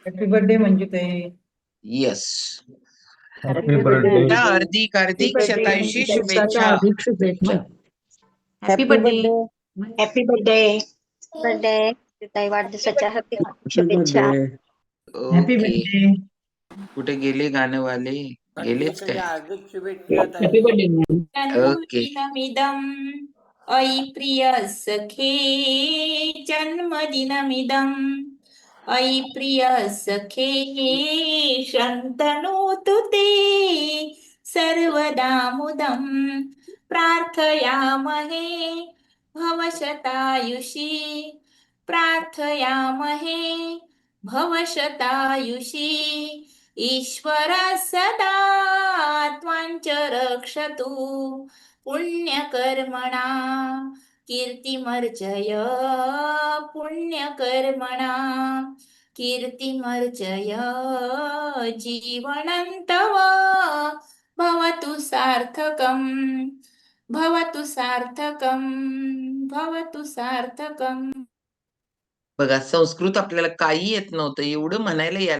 Happy birthday Manjutai. Yes. Happy birthday. हार्दिक हार्दिक शतायुषी शुभेच्छा. हार्दिक शुभेच्छा. Happy birthday. हॅपी बर्थडे ताई, वाढदिवसाच्या हार्दिक शुभेच्छा. Happy okay. बर्थडे. कुठे गेले गाणंवाले? गेलेच काय? हार्दिक शुभेच्छा हॅपी बर्थडे मॅम. ओके. जन्मदिनमिदम् अयि प्रिय सखे जन्मदिनमिदम् अयि प्रिय सखे शन्तनोतु ते सर्वदा मुदम् प्रार्थयामहे भवशतायुषी प्रार्थयामहे भवशतायुषी ईश्वर सदा त्वाञ्च रक्षतु पुण्यकर्मणा कीर्तिमर्जय पुण्यकर्मणा कीर्तिमर्जय जीवनं तव भवतु सार्थकम् भवतु सार्थकम् भवतु सार्थकम्. बघा, संस्कृत आपल्याला काही येत नव्हतं, एवढं म्हणायला